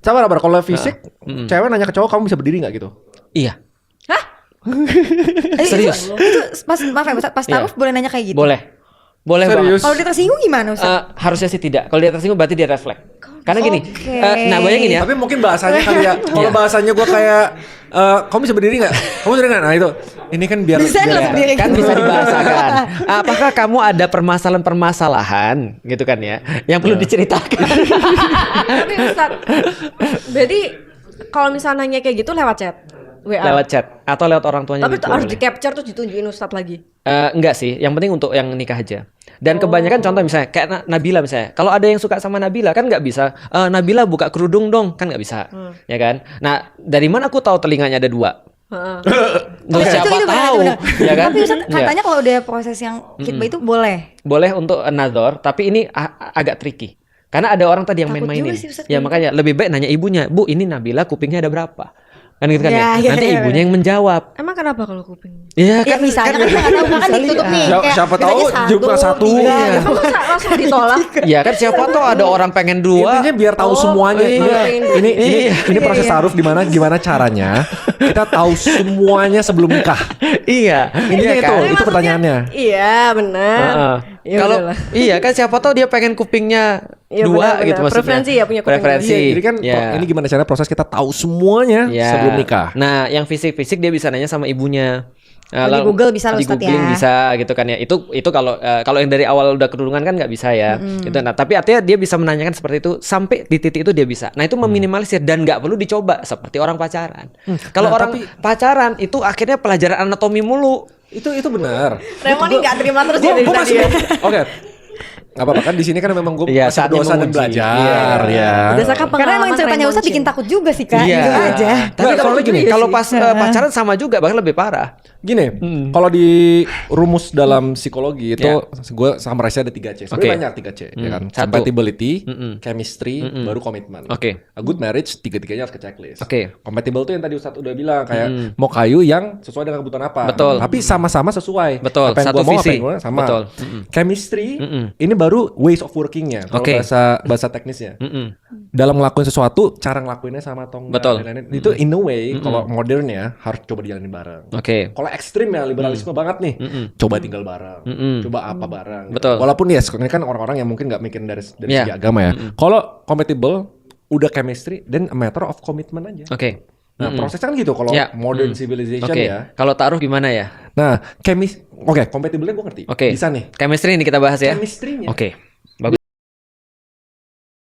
Sabar, kalau fisik, cewek nanya ke cowok kamu bisa berdiri nggak gitu? Iya. Hah? Serius? Itu maaf ya Ustaz, pas taruh boleh nanya kayak gitu? Boleh Serius? banget. Kalau dia tersinggung gimana Ustaz? Harusnya sih tidak. Kalau dia tersinggung berarti dia refleks. Karena gini, nah bayangin ya. Tapi mungkin bahasanya kali ya. Kalau bahasanya gue kayak, kamu bisa berdiri nggak? Kamu berdiri nggak? Nah itu, ini kan biar Kan bisa dibahasakan. Apakah kamu ada permasalahan gitu kan ya, yang perlu diceritakan? Tapi Ustaz, berarti kalau misalnya nanya kayak gitu lewat chat, WA. Lewat chat atau lewat orang tuanya. Tapi gitu, harus boleh. di capture terus ditunjukin Ustaz lagi. Enggak sih, yang penting untuk yang nikah aja. Dan kebanyakan contoh misalnya kayak Nabila misalnya. Kalau ada yang suka sama Nabila kan nggak bisa. Nabila buka kerudung dong, kan nggak bisa, ya kan? Nah, dari mana aku tahu telinganya ada 2? Loh, siapa Itu tahu, benar. ya kan? Tapi Ustaz, katanya kalau udah proses yang khitbah itu boleh. Boleh untuk another, tapi ini agak tricky. Karena ada orang tadi yang Takut main-mainin. juga sih, Ustaz, Ya kayak makanya lebih baik nanya ibunya, Bu, ini Nabila kupingnya ada berapa? Kan gitu kan Ya, ya. Nanti ya, ibunya yang menjawab. Emang kenapa kalau kuping? Iya Ya misalnya kan kita nggak tahu kan ditutup nih. kayak siapa tahu misalnya jumlah 1. tiga. Emang masa langsung ditolak? Ya kan siapa tahu ada orang pengen 2. Intinya biar tahu semuanya. iya. Ini proses taruh gimana caranya kita tahu semuanya sebelum nikah. Iya. Intinya Iya kan? itu pertanyaannya. Iya benar. Heeh. Ya Kalau udahlah. iya kan siapa tahu dia pengen kupingnya Iya, 2 benar-benar. gitu maksudnya. Preferensi ya, punya kuping Preferensi. Iya, jadi kan Ya. ini gimana caranya proses kita tahu semuanya Ya. sebelum nikah. Nah, yang fisik dia bisa nanya sama ibunya. Di Google bisa loh, di Ustaz, googling ya. bisa gitu kan ya. Itu kalau yang dari awal udah kerudungan kan nggak bisa ya. Gitu. Nah, tapi artinya dia bisa menanyakan seperti itu sampai di titik itu dia bisa. Nah, itu meminimalisir dan nggak perlu dicoba seperti orang pacaran. Kalau orang pacaran itu akhirnya pelajaran anatomi mulu. Itu benar. Remon ini nggak terima terus ya dari Gue tadi masih ya. Oke. Nggak apa-apa kan di sini kan memang gue Iya, masih saatnya berdosa dan menguji. belajar ya. Berdasarkan Karena emang pengalaman ceritanya Raymond Ustaz Chin. bikin takut juga sih Kak. Iya. Gitu aja. Tapi Nggak, kalau soalnya gini, gini, kalau pas pacaran sama juga bahkan lebih parah. Gini, kalau di rumus dalam psikologi itu gue summarize ada 3C. Sebenarnya Oke. banyak 3C ya kan. Satu. Compatibility, chemistry, baru komitmen. Oke. A good marriage tiga-tiganya harus ke checklist. Oke. Compatible tuh yang tadi Ustadz udah bilang kayak mau kayu yang sesuai dengan kebutuhan apa. Betul. Tapi sama-sama sesuai. Betul, Apa yang satu gua mau, apa visi. yang gua sama. Betul. Chemistry ini baru ways of workingnya. Kalau Oke. bahasa teknisnya. Dalam ngelakuin sesuatu, cara ngelakuinnya sama atau enggak. Betul. dan lain-lain. Itu in a way kalau modern ya harus coba dijalanin bareng. Oke. Kalau ekstrim ya liberalisme banget nih, coba tinggal bareng, coba apa bareng. Betul. Walaupun ya ini kan orang-orang yang mungkin nggak mikirin dari Iya. segi agama ya. Kalau compatible, udah chemistry, then a matter of commitment aja. Oke. Nah prosesnya kan gitu kalau Ya. modern civilization Oke. ya. Kalau taruh gimana ya? Nah compatible-nya gue ngerti. Oke. Bisa nih. Chemistry ini kita bahas ya. Chemistry-nya. Oke.